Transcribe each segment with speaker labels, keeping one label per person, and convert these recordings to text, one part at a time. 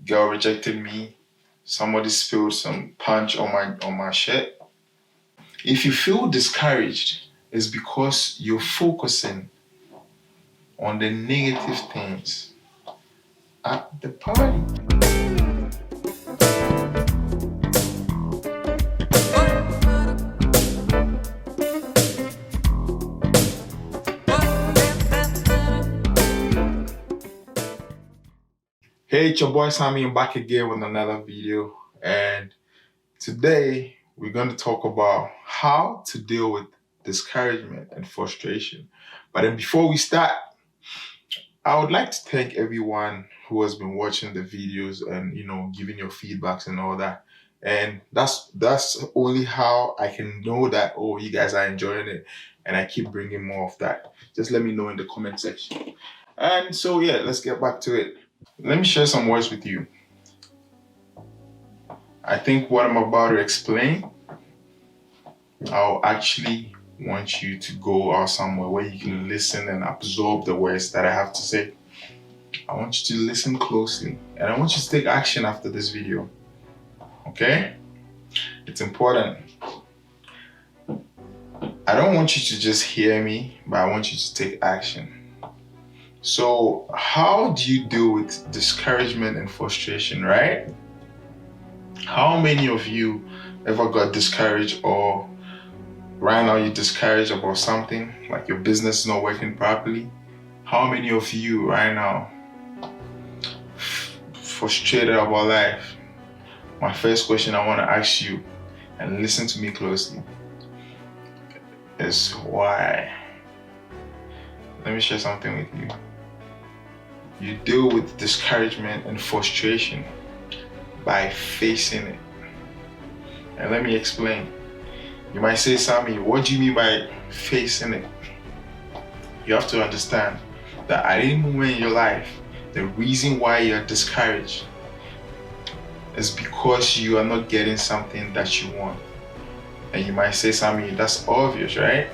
Speaker 1: girl rejected me, somebody spilled some punch on my shirt. If you feel discouraged, it's because you're focusing on the negative things at the party. Hey, it's your boy Sammy. I'm back again with another video, and today we're going to talk about how to deal with discouragement and frustration. But then before we start, I would like to thank everyone who has been watching the videos and giving your feedbacks and all that. And that's only how I can know that, oh, you guys are enjoying it, and I keep bringing more of that. Just let me know in the comment section. And so yeah, let's get back to it. Let me share some words with you. I think what I'm about to explain, I'll actually want you to go out somewhere where you can listen and absorb the words that I have to say. I want you to listen closely, and I want you to take action after this video. Okay? It's important. I don't want you to just hear me, but I want you to take action. So, how do you deal with discouragement and frustration, right? How many of you ever got discouraged, or right now you're discouraged about something, like your business is not working properly? How many of you right now frustrated about life? My first question I want to ask you, and listen to me closely, is why? Let me share something with you. You deal with discouragement and frustration by facing it. And let me explain. You might say, Sammy, what do you mean by facing it? You have to understand that at any moment in your life, the reason why you're discouraged is because you are not getting something that you want. And you might say, Sammy, that's obvious, right?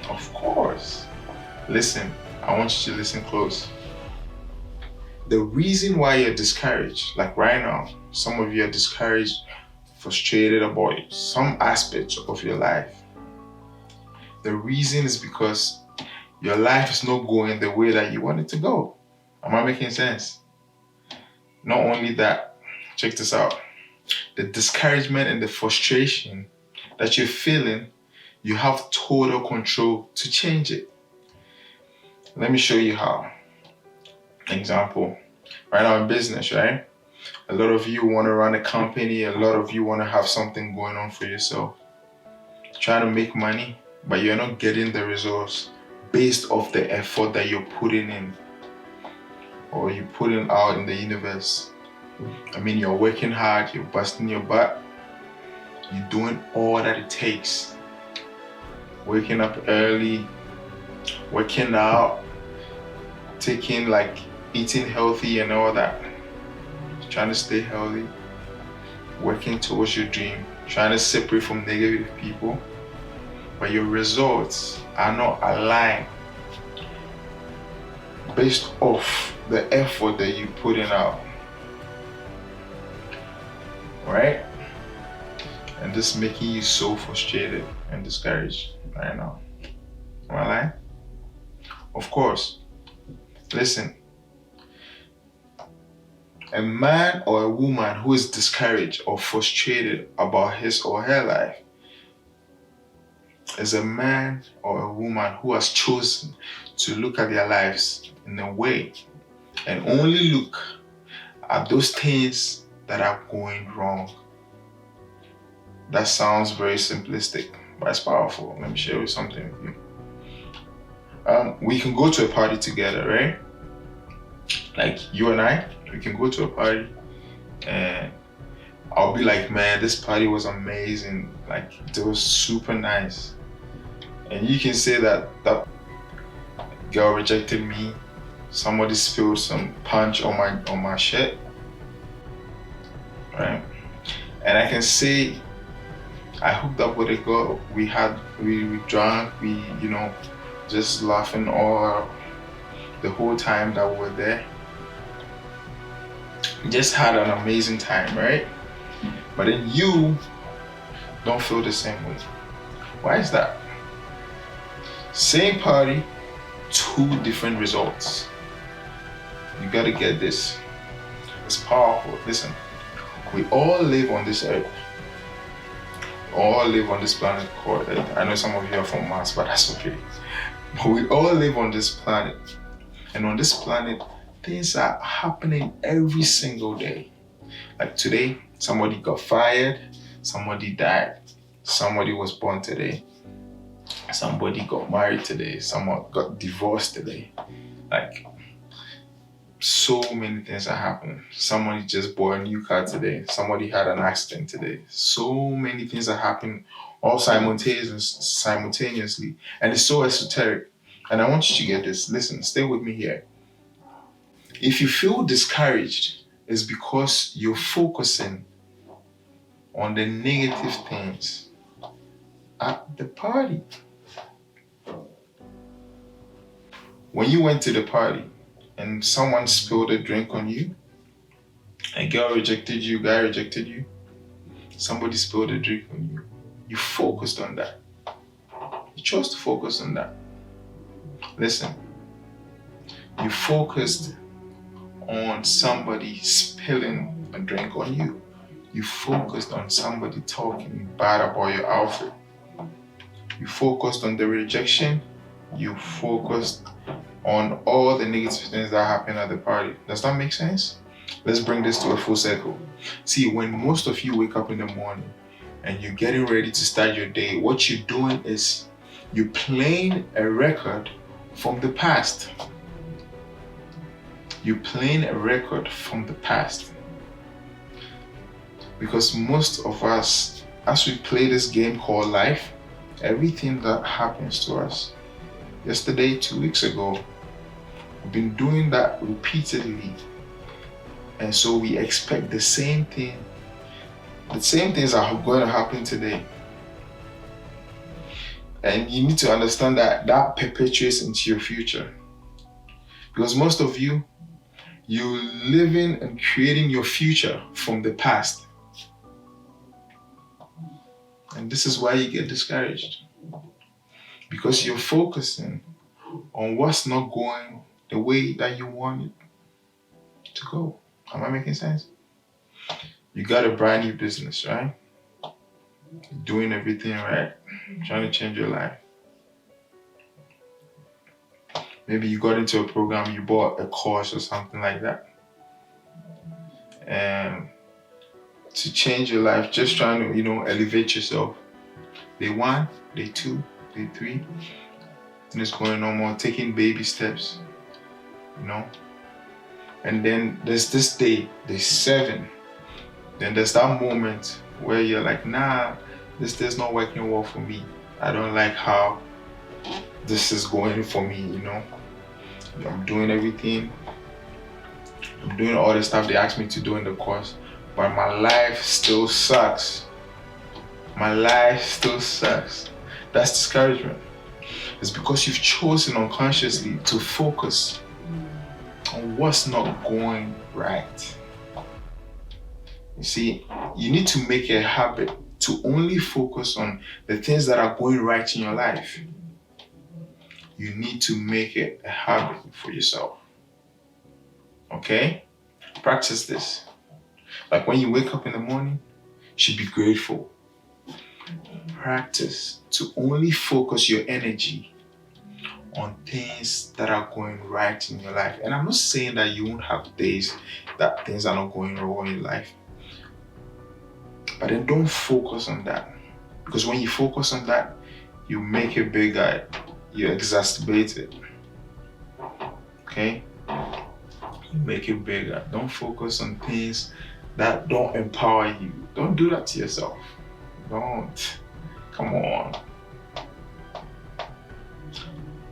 Speaker 1: Of course. Listen, I want you to listen close. The reason why you're discouraged, like right now, some of you are discouraged, frustrated about some aspects of your life. The reason is because your life is not going the way that you want it to go. Am I making sense? Not only that, check this out. The discouragement and the frustration that you're feeling, you have total control to change it. Let me show you how. Example, right now in business, right? A lot of you want to run a company, a lot of you want to have something going on for yourself. Trying to make money, but you're not getting the results based off the effort that you're putting in, or you're putting out in the universe. I mean, you're working hard, you're busting your butt, you're doing all that it takes. Waking up early, working out, eating healthy and all that. Trying to stay healthy, working towards your dream, trying to separate from negative people, but your results are not aligned based off the effort that you're putting out, right? And this is making you so frustrated and discouraged right now. Am I lying? Of course. Listen. A man or a woman who is discouraged or frustrated about his or her life is a man or a woman who has chosen to look at their lives in a way and only look at those things that are going wrong. That sounds very simplistic, but it's powerful. Let me share with something with you. We can go to a party together, right? Like you and I, we can go to a party and I'll be like, man, this party was amazing. Like, it was super nice. And you can say that girl rejected me, somebody spilled some punch on my shirt, right? And I can say I hooked up with a girl, we drank, we just laughing all the whole time that we were there. You just had an amazing time, right? But then you don't feel the same way. Why is that? Same party, two different results. You gotta get this. It's powerful. Listen, we all live on this earth. All live on this planet called Earth. I know some of you are from Mars, but that's okay. But we all live on this planet. And on this planet, things are happening every single day. Like today, somebody got fired, somebody died, somebody was born today, somebody got married today, someone got divorced today. Like, so many things are happening. Somebody just bought a new car today. Somebody had an accident today. So many things are happening all simultaneously. And it's so esoteric. And I want you to get this. Listen, stay with me here. If you feel discouraged, it's because you're focusing on the negative things at the party. When you went to the party and someone spilled a drink on you, a girl rejected you, guy rejected you, somebody spilled a drink on you, you focused on that. You chose to focus on that. Listen, you focused on somebody spilling a drink on you. You focused on somebody talking bad about your outfit. You focused on the rejection. You focused on all the negative things that happen at the party. Does that make sense? Let's bring this to a full circle. See, when most of you wake up in the morning and you're getting ready to start your day, what you're doing is you're playing a record from the past. You're playing a record from the past. Because most of us, as we play this game called life, everything that happens to us, yesterday, 2 weeks ago, we've been doing that repeatedly. And so we expect the same thing. The same things are going to happen today. And you need to understand that that perpetuates into your future. Because most of you, you're living and creating your future from the past. And this is why you get discouraged. Because you're focusing on what's not going the way that you want it to go. Am I making sense? You got a brand new business, right? You're doing everything right, trying to change your life. Maybe you got into a program, you bought a course or something like that. And to change your life, just trying to, elevate yourself. Day 1, day 2, day 3, and it's going on more, taking baby steps, And then there's this day 7. Then there's that moment where you're like, nah, this day's not working well for me. I don't like how this is going for me, I'm doing everything. I'm doing all the stuff they asked me to do in the course, but my life still sucks. My life still sucks. That's discouragement. It's because you've chosen unconsciously to focus on what's not going right. You see, you need to make a habit to only focus on the things that are going right in your life. You need to make it a habit for yourself. Okay? Practice this. Like when you wake up in the morning, you should be grateful. Practice to only focus your energy on things that are going right in your life. And I'm not saying that you won't have days that things are not going wrong in your life. But then don't focus on that. Because when you focus on that, you make it bigger. You exacerbate it. Okay? You make it bigger. Don't focus on things that don't empower you. Don't do that to yourself. Don't. Come on.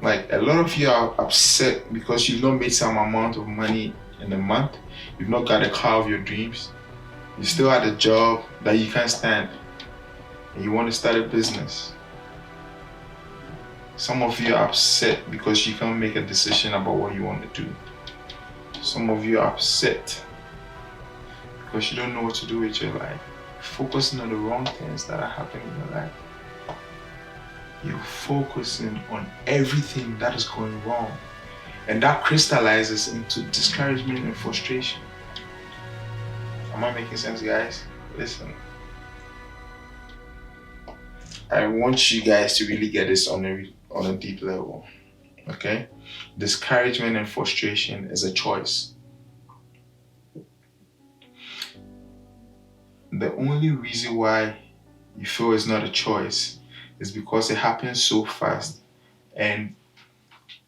Speaker 1: Like, a lot of you are upset because you've not made some amount of money in a month. You've not got a car of your dreams. You still had a job that you can't stand. And you want to start a business. Some of you are upset because you can't make a decision about what you want to do. Some of you are upset because you don't know what to do with your life. Focusing on the wrong things that are happening in your life. You're focusing on everything that is going wrong. And that crystallizes into discouragement and frustration. Am I making sense, guys? Listen. I want you guys to really get this on a deep level. Okay? Discouragement and frustration is a choice. The only reason why you feel it's not a choice is because it happens so fast, and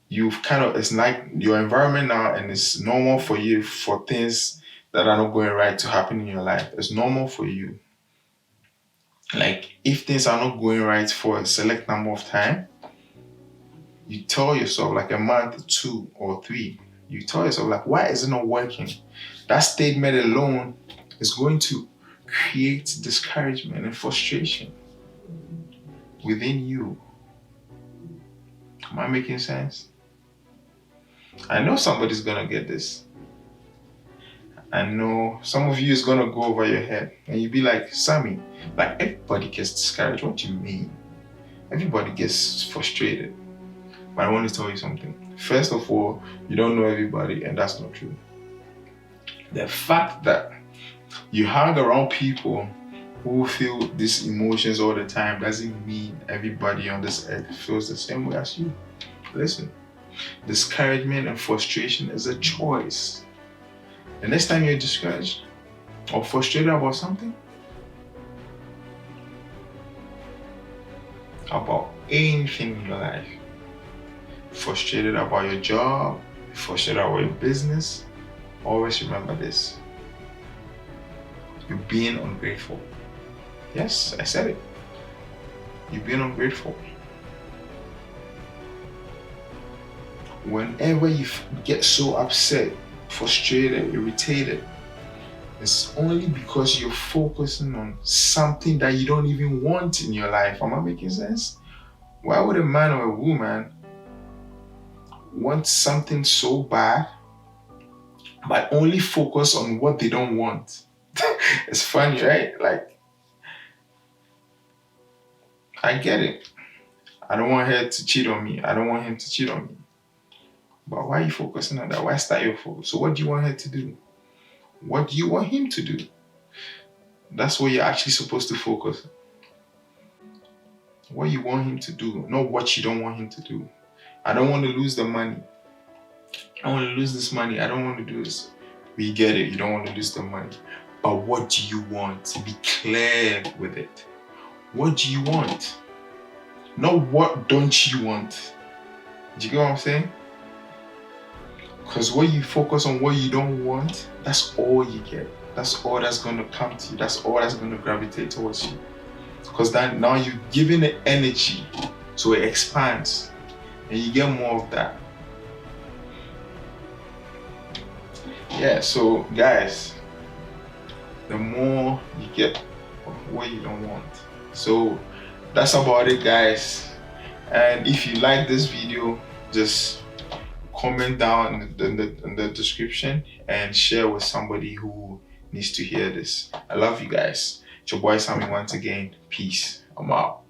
Speaker 1: it's like your environment now, and it's normal for you for things that are not going right to happen in your life. It's normal for you. Like, if things are not going right for a select number of time, you tell yourself, like a month, 2 or 3, you tell yourself, like, why is it not working? That statement alone is going to create discouragement and frustration within you. Am I making sense? I know somebody's gonna get this. I know some of you is gonna go over your head, and you'll be like, Sammy, like, everybody gets discouraged. What do you mean? Everybody gets frustrated. But I want to tell you something. First of all, you don't know everybody, and that's not true. The fact that you hang around people who feel these emotions all the time doesn't mean everybody on this earth feels the same way as you. Listen, discouragement and frustration is a choice. The next time you're discouraged or frustrated about something, about anything in your life, frustrated about your job, frustrated about your business, always remember this. You're being ungrateful. Yes, I said it. You're being ungrateful. Whenever you get so upset, frustrated, irritated, it's only because you're focusing on something that you don't even want in your life. Am I making sense? Why would a man or a woman want something so bad but only focus on what they don't want? It's funny, right? Like, I get it. I don't want her to cheat on me. I don't want him to cheat on me. But why are you focusing on that? Why start your focus? So what do you want her to do? What do you want him to do? That's what you're actually supposed to focus on. What you want him to do, not what you don't want him to do. I don't want to lose the money. I want to lose this money. I don't want to do this. We get it. You don't want to lose the money. But what do you want? Be clear with it. What do you want? Not what don't you want. Do you get what I'm saying? Because when you focus on what you don't want, that's all you get. That's all that's going to come to you. That's all that's going to gravitate towards you. Because now you're giving it energy, so it expands, and you get more of that. Yeah, so guys, the more you get of what you don't want. So that's about it, guys. And if you like this video, just comment down in the description and share with somebody who needs to hear this. I love you guys. It's your boy Sammy once again. Peace. I'm out.